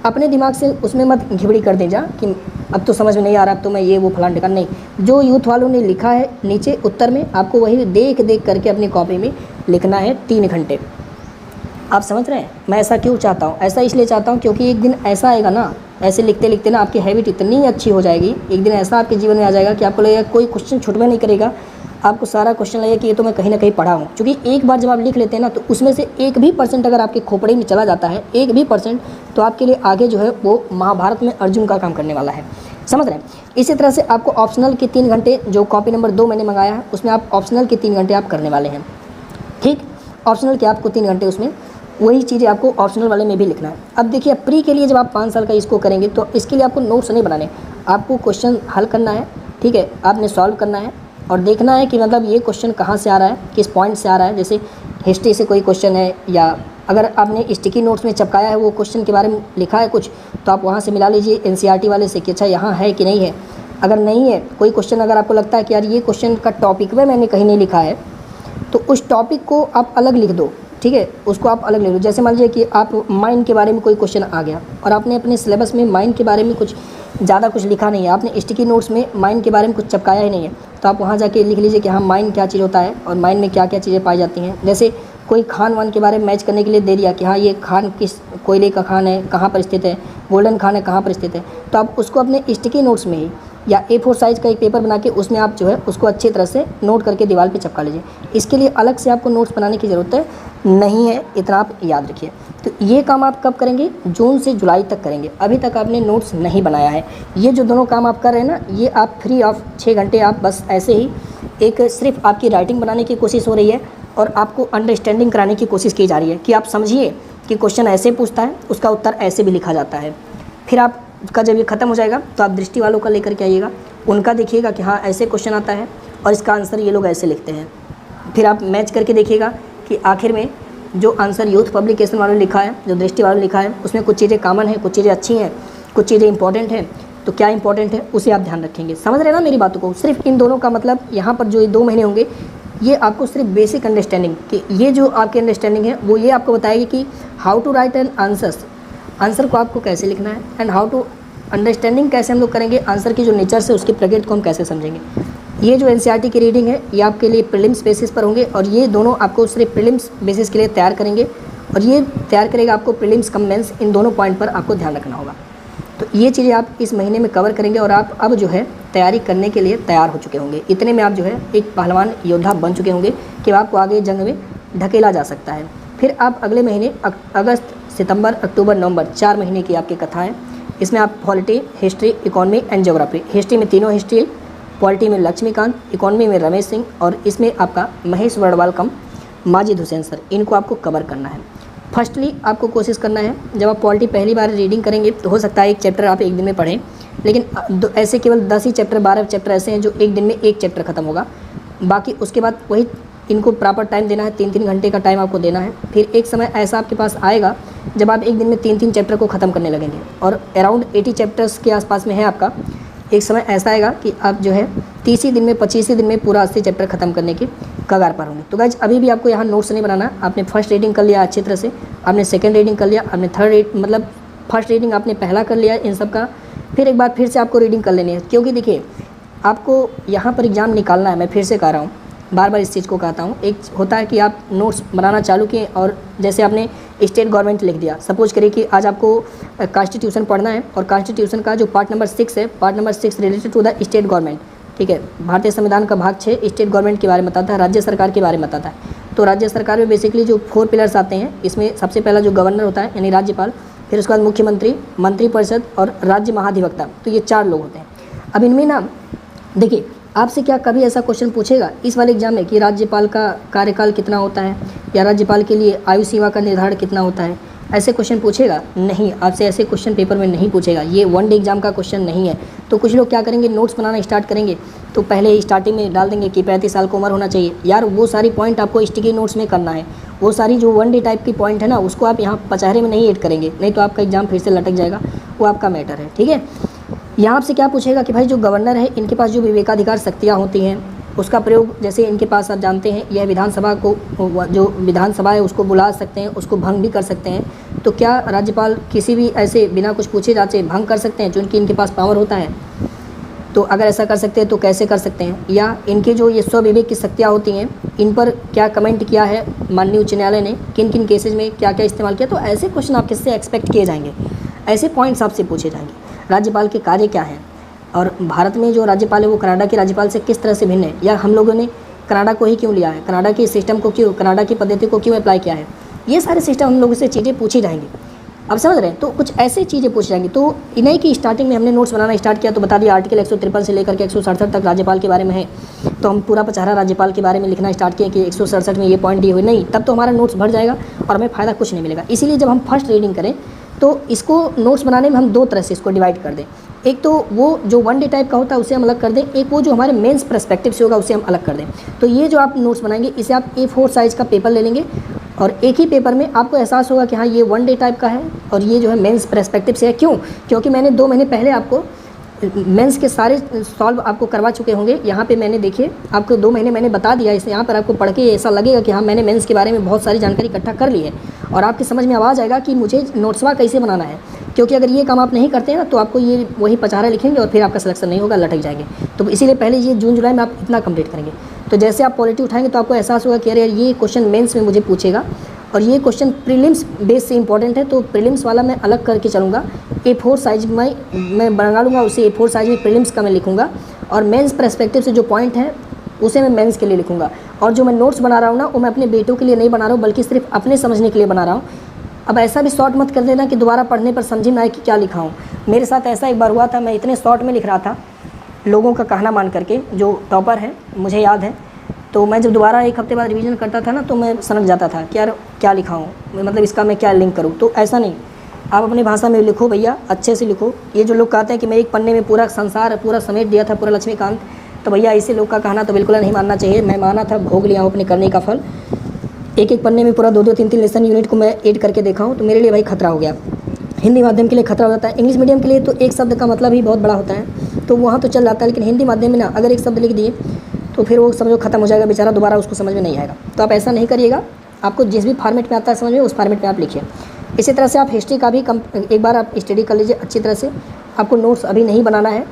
अपने दिमाग से उसमें मत घिबड़ी कर दें जा कि अब तो समझ में नहीं आ रहा, अब तो मैं ये वो फलान टिका, नहीं, जो यूथ वालों ने लिखा है नीचे उत्तर में आपको वही देख करके अपनी कॉपी में लिखना है 3 घंटे। आप समझ रहे हैं मैं ऐसा क्यों चाहता हूँ? ऐसा इसलिए चाहता हूँ क्योंकि एक दिन ऐसा आएगा ना, ऐसे लिखते लिखते ना आपकी हैबिट इतनी अच्छी हो जाएगी, एक दिन ऐसा आपके जीवन में आ जाएगा कि आपको लगेगा कोई क्वेश्चन छूटना नहीं करेगा, आपको सारा क्वेश्चन लगेगा कि ये तो मैं कहीं ना कहीं पढ़ा हूँ। क्योंकि एक बार जब आप लिख लेते हैं ना, तो उसमें से 1% अगर आपके खोपड़े में चला जाता है, 1% तो आपके लिए आगे जो है वो महाभारत में अर्जुन का काम करने वाला है। समझ रहे हैं? इसी तरह से आपको ऑप्शनल के 3 घंटे, जो कॉपी नंबर 2 मैंने मंगाया है उसमें आप ऑप्शनल के 3 घंटे आप करने वाले हैं। ठीक, ऑप्शनल के आपको 3 घंटे, उसमें वही चीज़ें आपको ऑप्शनल वाले में भी लिखना है। अब देखिए, प्री के लिए जब आप 5 साल का इसको करेंगे तो इसके लिए आपको नोट्स नहीं बनाने, आपको क्वेश्चन हल करना है। ठीक है, आपने सॉल्व करना है और देखना है कि मतलब ये क्वेश्चन कहाँ से आ रहा है, किस पॉइंट से आ रहा है। जैसे हिस्ट्री से कोई क्वेश्चन है, या अगर आपने स्टिकी नोट्स में चिपकाया है वो क्वेश्चन के बारे में लिखा है कुछ, तो आप वहाँ से मिला लीजिए एनसीईआरटी वाले से कि अच्छा यहाँ है कि नहीं है। अगर नहीं है कोई क्वेश्चन, अगर आपको लगता है कि यार ये क्वेश्चन का टॉपिक में मैंने कहीं नहीं लिखा है, तो उस टॉपिक को आप अलग लिख दो। ठीक है, उसको आप अलग लिख दो। जैसे मान लीजिए कि आप माइंड के बारे में कोई क्वेश्चन आ गया और आपने अपने सिलेबस में माइंड के बारे में कुछ ज़्यादा कुछ लिखा नहीं है, आपने स्टिकी नोट्स में माइंड के बारे में कुछ चिपकाया ही नहीं है, तो आप वहाँ जाके लिख लीजिए कि हाँ माइंड क्या चीज़ होता है और माइंड में क्या क्या चीज़ें पाई जाती हैं। जैसे कोई खान वान के बारे में मैच करने के लिए दे दिया कि हाँ ये खान किस कोयले का खान है, कहाँ पर स्थित है, गोल्डन खान है कहाँ पर स्थित है, तो आप उसको अपने स्टिकी नोट्स में ही या A4 साइज़ का एक पेपर बना के उसमें आप जो है उसको अच्छी तरह से नोट करके दीवार पे चिपका लीजिए। इसके लिए अलग से आपको नोट्स बनाने की ज़रूरत नहीं है, इतना आप याद रखिए। तो ये काम आप कब करेंगे? जून से जुलाई तक करेंगे। अभी तक आपने नोट्स नहीं बनाया है। ये जो दोनों काम आप कर रहे हैं ना, ये आप फ्री ऑफ 6 घंटे आप बस ऐसे ही एक सिर्फ आपकी राइटिंग बनाने की कोशिश हो रही है और आपको अंडरस्टैंडिंग कराने की कोशिश की जा रही है कि आप समझिए कि क्वेश्चन ऐसे पूछता है, उसका उत्तर ऐसे भी लिखा जाता है। फिर आपका जब ये ख़त्म हो जाएगा तो आप दृष्टि वालों का लेकर के आइएगा, उनका देखिएगा कि हाँ ऐसे क्वेश्चन आता है और इसका आंसर ये लोग ऐसे लिखते हैं। फिर आप मैच करके देखिएगा कि आखिर में जो आंसर यूथ पब्लिकेशन वालों ने लिखा है, जो दृष्टि वालों ने लिखा है, उसमें कुछ चीज़ें कॉमन हैं, कुछ चीज़ें अच्छी हैं, कुछ चीज़ें इंपॉर्टेंट हैं। तो क्या इंपॉर्टेंट है उसे आप ध्यान रखेंगे। समझ रहे हैं ना मेरी बातों को? सिर्फ इन दोनों का मतलब यहाँ पर जो ये 2 महीने होंगे, ये आपको सिर्फ बेसिक अंडरस्टैंडिंग कि ये जो आपकी अंडरस्टैंडिंग है वो ये आपको बताएगी कि how to write an answer को आपको कैसे लिखना है, एंड हाउ टू अंडरस्टैंडिंग कैसे हम लोग करेंगे, आंसर की जो नेचर से उसकी प्रकृति को हम कैसे समझेंगे। ये जो एनसीईआरटी की रीडिंग है ये आपके लिए प्रीलिम्स बेसिस पर होंगे और ये दोनों आपको सिर्फ प्रीलिम्स बेसिस के लिए तैयार करेंगे और ये तैयार करेगा आपको प्रीलिम्स कम मेंस, इन दोनों पॉइंट पर आपको ध्यान रखना होगा। तो ये चीज़ें आप इस महीने में कवर करेंगे और आप अब जो है तैयारी करने के लिए तैयार हो चुके होंगे। इतने में आप जो है एक पहलवान योद्धा बन चुके होंगे कि आपको आगे जंग में ढकेला जा सकता है। फिर आप अगले महीने अगस्त, सितंबर, अक्टूबर, नवंबर 4 महीने की आपकी कथा है। इसमें आप polity, history, economy and geography, history में तीनों हिस्ट्री, पॉलिटी में लक्ष्मीकांत, इकोनॉमी में रमेश सिंह और इसमें आपका महेश वर्णवाल कम माजिद हुसैन सर, इनको आपको कवर करना है। फर्स्टली आपको कोशिश करना है, जब आप पॉलिटी पहली बार रीडिंग करेंगे तो हो सकता है एक चैप्टर आप एक दिन में पढ़ें, लेकिन ऐसे केवल 10 ही चैप्टर, 12 चैप्टर ऐसे हैं जो एक दिन में एक चैप्टर ख़त्म होगा। बाकी उसके बाद वही इनको प्रॉपर टाइम देना है, 3-3 घंटे का टाइम आपको देना है। फिर एक समय ऐसा आपके पास आएगा जब आप एक दिन में 3-3 चैप्टर को ख़त्म करने लगेंगे और अराउंड 80 चैप्टर्स के आसपास में है आपका। एक समय ऐसा आएगा कि आप जो है 30 ही दिन में, 25 दिन में पूरा 80 चैप्टर ख़त्म करने के कगार पर होंगे। तो गाइज अभी भी आपको यहाँ नोट्स नहीं बनाना। आपने फर्स्ट रीडिंग कर लिया अच्छी तरह से, आपने सेकंड रीडिंग कर लिया, आपने मतलब फर्स्ट रीडिंग आपने पहला कर लिया इन सब का। फिर एक बार फिर से आपको रीडिंग कर लेनी है, क्योंकि देखिए आपको यहाँ पर एग्ज़ाम निकालना है। मैं फिर से कह रहा हूँ, बार बार इस चीज़ को कहता हूँ। एक होता है कि आप नोट्स बनाना चालू किए और जैसे आपने स्टेट गवर्नमेंट लिख दिया। सपोज करिए कि आज आपको कॉन्स्टिट्यूशन पढ़ना है और कॉन्स्टिट्यूशन का जो पार्ट नंबर 6 है, part number 6 related to the state government. ठीक है, भारतीय संविधान का भाग 6 स्टेट गवर्नमेंट के बारे में बताता है, राज्य सरकार के बारे में बताता है। तो राज्य सरकार में बेसिकली जो 4 पिलर्स आते हैं, इसमें सबसे पहला जो गवर्नर होता है यानी राज्यपाल, फिर उसके बाद मुख्यमंत्री, मंत्रिपरिषद और राज्य महाधिवक्ता। तो ये 4 लोग होते हैं। अब इनमें ना देखिए, आपसे क्या कभी ऐसा क्वेश्चन पूछेगा इस वाले एग्जाम में कि राज्यपाल का कार्यकाल कितना होता है या राज्यपाल के लिए आयु सीमा का निर्धारण कितना होता है? ऐसे क्वेश्चन पूछेगा नहीं, आपसे ऐसे क्वेश्चन पेपर में नहीं पूछेगा। ये 1 डे एग्जाम का क्वेश्चन नहीं है। तो कुछ लोग क्या करेंगे, नोट्स बनाना स्टार्ट करेंगे तो पहले ही स्टार्टिंग में डाल देंगे कि 35 साल की उम्र होना चाहिए। यार वो सारी पॉइंट आपको स्टिकी नोट्स में करना है। वो सारी जो 1 डे टाइप की पॉइंट है ना, उसको आप यहाँ पचहरे में नहीं ऐड करेंगे, नहीं तो आपका एग्जाम फिर से लटक जाएगा। वो आपका मैटर है। ठीक है, यहाँ आपसे क्या पूछेगा कि भाई जो गवर्नर है इनके पास जो विवेकाधिकार शक्तियाँ होती हैं उसका प्रयोग, जैसे इनके पास आप जानते हैं यह विधानसभा को, जो विधानसभा है उसको बुला सकते हैं, उसको भंग भी कर सकते हैं। तो क्या राज्यपाल किसी भी ऐसे बिना कुछ पूछे जाचे भंग कर सकते हैं जो इनके पास पावर होता है? तो अगर ऐसा कर सकते हैं तो कैसे कर सकते हैं, या इनके जो ये स्वविवेक की शक्तियाँ होती हैं इन पर क्या कमेंट किया है माननीय उच्च न्यायालय ने, किन किन केसेज में क्या क्या इस्तेमाल किया। तो ऐसे क्वेश्चन आप किससे एक्सपेक्ट किए जाएंगे, ऐसे पॉइंट्स आपसे पूछे जाएंगे। राज्यपाल के कार्य क्या हैं, और भारत में जो राज्यपाल है वो कनाडा के राज्यपाल से किस तरह से भिन्न है, या हम लोगों ने कनाडा को ही क्यों लिया है, कनाडा के सिस्टम को क्यों, कनाडा की पद्धति को क्यों अप्लाई किया है। ये सारे सिस्टम हम लोगों से चीज़ें पूछी जाएंगी। अब समझ रहे हैं, तो कुछ ऐसी चीज़ें पूछ जाएंगी। तो इन्हीं की स्टार्टिंग में हमने नोट्स बनाना स्टार्ट किया, तो बता दिया आर्टिकल 153 से लेकर के 167 तक राज्यपाल के बारे में है। तो हम पूरा पचहरा राज्यपाल के बारे में लिखना स्टार्ट किए कि 167 में ये पॉइंट दिए हुए, नहीं तब तो हमारा नोट्स भर जाएगा और हमें फ़ायदा कुछ नहीं मिलेगा। इसीलिए जब हम फर्स्ट रीडिंग करें तो इसको नोट्स बनाने में हम दो तरह से इसको डिवाइड कर दें। एक तो वो जो वन डे टाइप का होता है उसे हम अलग कर दें, एक वो जो हमारे मेंस पर्सपेक्टिव से होगा उसे हम अलग कर दें। तो ये जो आप नोट्स बनाएंगे इसे आप A4 साइज़ का पेपर ले लेंगे और एक ही पेपर में आपको एहसास होगा कि हाँ ये वन डे टाइप का है और ये जो है मेंस पर्सपेक्टिव से है। क्यों? क्योंकि मैंने 2 महीने पहले आपको मेंस के सारे सॉल्व आपको करवा चुके होंगे। यहाँ पे मैंने देखिए आपको 2 महीने मैंने बता दिया, इसे यहाँ पर आपको पढ़ के ऐसा लगेगा कि हाँ मैंने मेंस के बारे में बहुत सारी जानकारी इकट्ठा कर ली है और आपकी समझ में आ जाएगा कि मुझे नोट्सवा कैसे बनाना है। क्योंकि अगर ये काम आप नहीं करते हैं ना तो आपको ये वही पचहरा लिखेंगे और फिर आपका सिलेक्शन नहीं होगा, लटक जाएंगे। तो इसीलिए पहले ये जून जुलाई में आप इतना कंप्लीट करेंगे। तो जैसे आप पॉलिटी उठाएंगे तो आपको एहसास होगा कि अरे ये क्वेश्चन मेंस में मुझे पूछेगा और ये क्वेश्चन प्रीलिम्स बेस से इंपॉर्टेंट है, तो प्रीलिम्स वाला मैं अलग करके चलूँगा। A4 साइज में मैं बना लूँगा, उसे A4 साइज में प्रीलिम्स का मैं लिखूँगा और मेंस पर्सपेक्टिव से जो पॉइंट है उसे मैं मेंस के लिए लिखूँगा। और जो मैं नोट्स बना रहा हूँ ना वो मैं अपने बेटों के लिए नहीं बना रहा हूँ बल्कि सिर्फ अपने समझने के लिए बना रहा हूँ। अब ऐसा भी शॉर्ट मत कर देना कि दोबारा पढ़ने पर समझ में आए कि क्या लिखा हूँ। मेरे साथ ऐसा एक बार हुआ था, मैं इतने शॉर्ट में लिख रहा था लोगों का कहना मान करके, जो टॉपर है मुझे याद है। तो मैं जब दोबारा 1 हफ्ते बाद रिवीजन करता था ना तो मैं समझ जाता था कि यार क्या लिखा हूँ, मतलब इसका मैं क्या लिंक करूँ। तो ऐसा नहीं, आप अपनी भाषा में लिखो भैया, अच्छे से लिखो। ये जो लोग कहते हैं कि मैं एक पन्ने में पूरा संसार पूरा समेट दिया था, पूरा लक्ष्मीकांत, तो भैया ऐसे लोग का कहना तो बिल्कुल नहीं मानना चाहिए। मैं माना था, भोग लिया हूँ अपने करने का फल। एक पन्ने में पूरा 2-2, 3-3 लेसन यूनिट को मैं ऐड करके देखा हूँ, तो मेरे लिए भाई खतरा हो गया। हिंदी माध्यम के लिए खतरा हो जाता है। इंग्लिश मीडियम के लिए तो एक शब्द का मतलब ही बहुत बड़ा होता है, तो वहाँ तो चल जाता है, लेकिन हिंदी माध्यम में ना अगर एक शब्द लिख दिए तो फिर वो समझो खत्म हो जाएगा बेचारा, दोबारा उसको समझ में नहीं आएगा। तो आप ऐसा नहीं करिएगा, आपको जिस भी फॉर्मेट में आता है समझ में उस फॉर्मेट में आप लिखिए। इसी तरह से आप हिस्ट्री का भी एक बार आप स्टडी कर लीजिए अच्छी तरह से। आपको नोट्स अभी नहीं बनाना है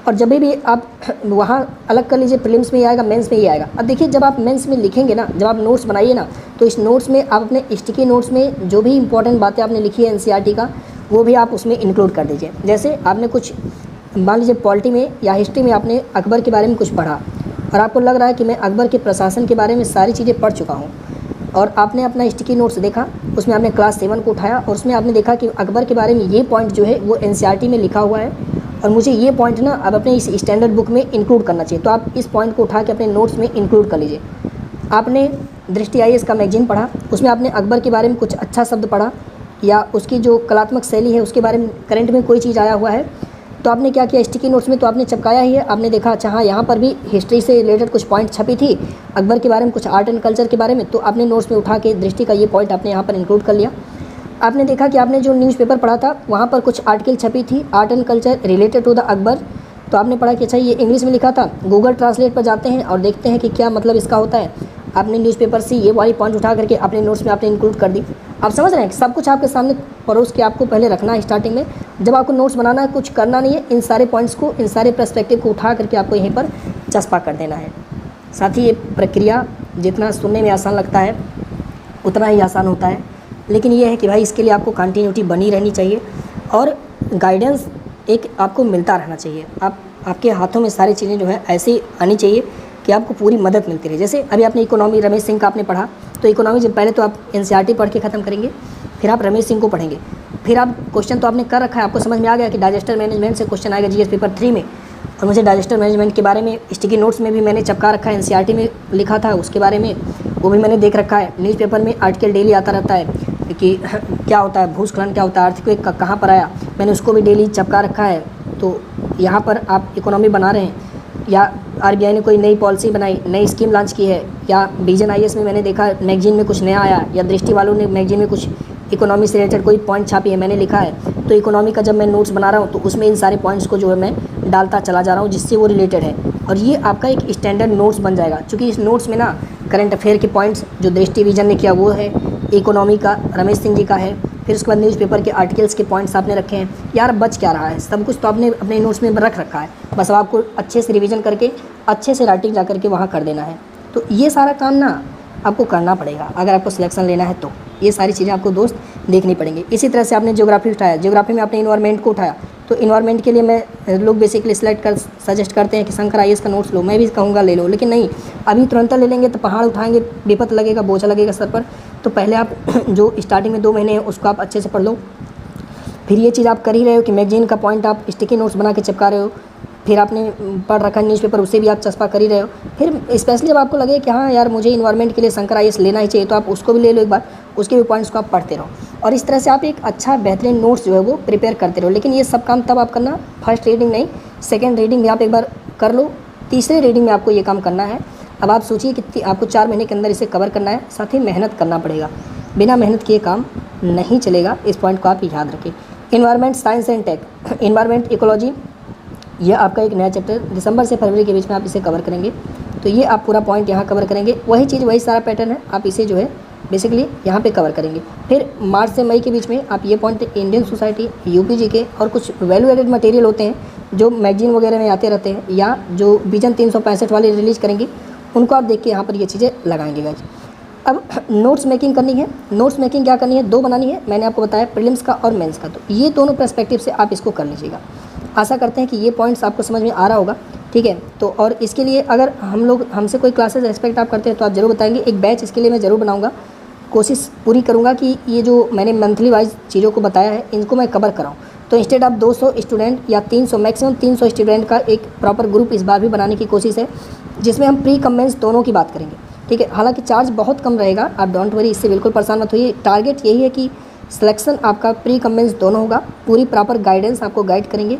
और जब भी आप वहाँ अलग कर लीजिए, प्रीलिम्स में ही आएगा, मेंस में ही आएगा। अब देखिए जब आप मेंस में लिखेंगे ना, जब आप नोट्स बनाइए ना, तो इस नोट्स में आप अपने स्टिकी नोट्स में जो भी इंपॉर्टेंट बातें आपने लिखी है NCERT का वो भी आप उसमें इंक्लूड कर दीजिए। जैसे आपने कुछ मान लीजिए पॉलिटी में या हिस्ट्री में आपने अकबर के बारे में कुछ पढ़ा और आपको लग रहा है कि मैं अकबर के प्रशासन के बारे में सारी चीज़ें पढ़ चुका हूँ, और आपने अपना स्टिकी नोट्स देखा, उसमें आपने क्लास 7 को उठाया और उसमें आपने देखा कि अकबर के बारे में ये पॉइंट जो है वो NCERT में लिखा हुआ है और मुझे ये पॉइंट ना अब अपने इस स्टैंडर्ड बुक में इंक्लूड करना चाहिए। तो आप इस पॉइंट को उठा के अपने नोट्स में इंक्लूड कर लीजिए। आपने दृष्टि IAS का मैगजीन पढ़ा, उसमें आपने अकबर के बारे में कुछ अच्छा शब्द पढ़ा या उसकी जो कलात्मक शैली है उसके बारे में करंट में कोई चीज़ आया हुआ है, तो आपने क्या किया, स्टिकी नोट्स में तो आपने चिपकाया ही है। आपने देखा अच्छा हाँ यहाँ पर भी हिस्ट्री से रिलेटेड कुछ पॉइंट छपी थी, अकबर के बारे में कुछ आर्ट एंड कल्चर के बारे में, तो आपने नोट्स में उठा के दृष्टि का ये पॉइंट आपने यहाँ पर इंक्लूड कर लिया। आपने देखा कि आपने जो न्यूज़पेपर पढ़ा था वहाँ पर कुछ आर्टिकल छपी थी art and culture related to the Akbar, तो आपने पढ़ा कि अच्छा ये इंग्लिश में लिखा था, गूगल ट्रांसलेट पर जाते हैं और देखते हैं कि क्या मतलब इसका होता है। आपने न्यूज़पेपर से ये वाली पॉइंट उठा करके अपने नोट्स में आपने इंक्लूड कर दी। आप समझ रहे हैं, सब कुछ आपके सामने परोस के आपको पहले रखना है स्टार्टिंग में। जब आपको नोट्स बनाना है कुछ करना नहीं है, इन सारे पॉइंट्स को, इन सारे पर्सपेक्टिव को उठा करके आपको यहीं पर चस्पा कर देना है। साथ ही ये प्रक्रिया जितना सुनने में आसान लगता है उतना ही आसान होता है, लेकिन ये है कि भाई इसके लिए आपको कंटिन्यूटी बनी रहनी चाहिए और गाइडेंस एक आपको मिलता रहना चाहिए। आपके हाथों में सारी चीज़ें जो है ऐसी आनी चाहिए कि आपको पूरी मदद मिलती रहे। जैसे अभी आपने इकोनॉमी रमेश सिंह का आपने पढ़ा, तो इकोनॉमी जब पहले तो आप NCERT पढ़ के ख़त्म करेंगे, फिर आप रमेश सिंह को पढ़ेंगे, फिर आप क्वेश्चन तो आपने कर रखा है, आपको समझ में आ गया कि डाइजेस्टर मैनेजमेंट से क्वेश्चन आएगा GS पेपर 3 में, और मुझे डाइजेस्टर मैनेजमेंट के बारे में स्टिकी नोट्स में भी मैंने चिपका रखा है, NCERT में लिखा था उसके बारे में, वो भी मैंने देख रखा है। न्यूज़पेपर में आर्टिकल डेली आता रहता है कि क्या होता है भूस्खलन, क्या होता है अर्थक्वेक, कहाँ पर आया, मैंने उसको भी डेली चिपका रखा है। तो यहाँ पर आप इकोनॉमी बना रहे हैं या RBI ने कोई नई पॉलिसी बनाई, नई स्कीम लॉन्च की है, या विजन IAS में मैंने देखा मैगजीन में कुछ नया आया, या दृष्टि वालों ने मैगजीन में कुछ इकोनॉमी से रिलेटेड कोई पॉइंट छापी है, मैंने लिखा है, तो इकोनॉमी का जब मैं नोट्स बना रहा हूँ तो उसमें इन सारे पॉइंट्स को जो है मैं डालता चला जा रहा हूँ जिससे वो रिलेटेड है, और ये आपका एक स्टैंडर्ड नोट्स बन जाएगा। क्योंकि इस नोट्स में ना करंट अफेयर के पॉइंट्स जो दृष्टि विजन ने किया वो है, इकोनॉमी का रमेश सिंह जी का है, फिर उसके बाद न्यूज़पेपर के आर्टिकल्स के पॉइंट्स आपने रखे हैं। यार बच क्या रहा है, सब कुछ तो आपने अपने नोट्स में रख रखा है, बस अब आपको अच्छे से रिवीजन करके अच्छे से राइटिंग जा करके वहाँ कर देना है। तो ये सारा काम ना आपको करना पड़ेगा अगर आपको सिलेक्शन लेना है, तो ये सारी चीज़ें आपको दोस्त देखनी पड़ेंगी। इसी तरह से आपने ज्योग्राफी उठाया, ज्योग्राफी में आपने इन्वायरमेंट को उठाया, तो इन्वायरमेंट के लिए मैं लोग बेसिकली सजेस्ट करते हैं कि शंकर IAS का नोट्स लो, मैं भी कहूँगा ले लो, लेकिन नहीं, अभी तुरंत ले लेंगे तो पहाड़ उठाएंगे, विपत लगेगा, बोझा लगेगा सर पर। तो पहले आप जो स्टार्टिंग में 2 महीने हैं उसको आप अच्छे से पढ़ लो। फिर ये चीज़ आप कर ही रहे हो कि मैगजीन का पॉइंट आप स्टिकी नोट्स बना के चिपका रहे हो, फिर आपने पढ़ रखा न्यूज़पेपर, उसे भी आप चस्पा कर ही रहे हो। फिर स्पेशली जब आपको लगे कि हाँ यार मुझे इन्वायरमेंट के लिए शंकर IAS लेना ही चाहिए, तो आप उसको भी ले लो एक बार, उसके भी पॉइंट्स को आप पढ़ते रहो, और इस तरह से आप एक अच्छा बेहतरीन नोट्स जो है वो प्रिपेयर करते रहो। लेकिन ये सब काम तब आप करना, फर्स्ट रीडिंग नहीं, सेकेंड रीडिंग भी आप एक बार कर लो, तीसरे रीडिंग में आपको ये काम करना है। अब आप सोचिए कि आपको 4 महीने के अंदर इसे कवर करना है, साथ ही मेहनत करना पड़ेगा, बिना मेहनत किए काम नहीं चलेगा, इस पॉइंट को आप याद रखें। Environment science and tech, environment ecology, यह आपका एक नया चैप्टर दिसंबर से फरवरी के बीच में आप इसे कवर करेंगे। तो ये आप पूरा पॉइंट यहाँ कवर करेंगे, वही चीज़ वही सारा पैटर्न है, आप इसे जो है बेसिकली यहाँ पे कवर करेंगे। फिर मार्च से मई के बीच में आप ये पॉइंट इंडियन सोसाइटी, UPG के और कुछ वैल्यू एडेड मटेरियल होते हैं जो मैगजीन वगैरह में आते रहते हैं, या जो विजन 365 वाले रिलीज़ करेंगे, उनको आप देख के यहाँ पर ये चीज़ें लगाएंगे गाइस। अब नोट्स मेकिंग करनी है, नोट्स मेकिंग क्या करनी है, 2 बनानी है, मैंने आपको बताया प्रीलिम्स का और मेंस का, तो ये दोनों पर्सपेक्टिव से आप इसको कर लीजिएगा। आशा करते हैं कि ये पॉइंट्स आपको समझ में आ रहा होगा, ठीक है। तो और इसके लिए अगर हमसे कोई क्लासेस एक्सपेक्ट आप करते हैं तो आप ज़रूर बताएंगे, एक बैच इसके लिए मैं ज़रूर बनाऊंगा, कोशिश पूरी करूंगा कि ये जो मैंने मंथली वाइज चीज़ों को बताया है इनको मैं कवर कराऊँ। तो इंस्टेड ऑफ 200 स्टूडेंट या 300, मैक्सिमम 300 स्टूडेंट का एक प्रॉपर ग्रुप इस बार भी बनाने की कोशिश है, जिसमें हम प्री कम मेंस दोनों की बात करेंगे, ठीक है। हालांकि चार्ज बहुत कम रहेगा, आप डोंट वरी, इससे बिल्कुल परेशान मत होइए। टारगेट यही है कि सिलेक्शन आपका प्री कम मेंस दोनों होगा, पूरी प्रॉपर गाइडेंस आपको गाइड करेंगे।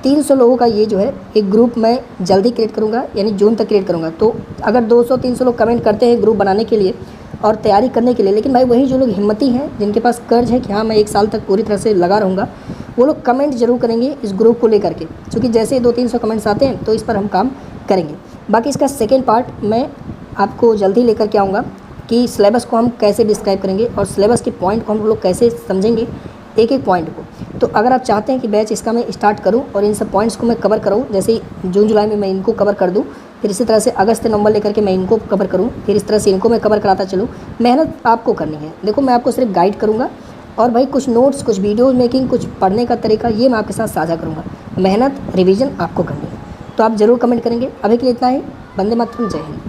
300 लोगों का ये जो है एक ग्रुप मैं जल्दी क्रिएट करूँगा, यानी जून तक क्रिएट करूँगा। तो अगर 200-300 लोग कमेंट करते हैं ग्रुप बनाने के लिए और तैयारी करने के लिए, लेकिन भाई वही जो लोग हिम्मती हैं, जिनके पास कर्ज है कि हाँ मैं 1 साल तक पूरी तरह से लगा रहूँगा, वो लोग कमेंट जरूर करेंगे इस ग्रुप को लेकर के, क्योंकि जैसे 200-300 कमेंट्स आते हैं तो इस पर हम काम करेंगे। बाकी इसका सेकेंड पार्ट मैं आपको जल्दी लेकर के आऊँगा कि सिलेबस को हम कैसे डिस्क्राइब करेंगे और सिलेबस के पॉइंट को हम लोग कैसे समझेंगे, एक एक पॉइंट को। तो अगर आप चाहते हैं कि बैच इसका मैं स्टार्ट करूं और इन सब पॉइंट्स को मैं कवर करूं, जैसे जून जुलाई में मैं इनको कवर कर दूं, फिर इसी तरह से अगस्त नवंबर लेकर के मैं इनको कवर करूं, फिर इस तरह से इनको मैं कवर कराता चलूं, मेहनत आपको करनी है। देखो मैं आपको सिर्फ गाइड करूँगा, और भाई कुछ नोट्स, कुछ वीडियोज़ मेकिंग, कुछ पढ़ने का तरीका ये मैं आपके साथ साझा करूँगा, मेहनत रिविज़न आपको करनी है। तो आप ज़रूर कमेंट करेंगे। अभी के लिए इतना ही। वंदे मातरम, जय हिंद।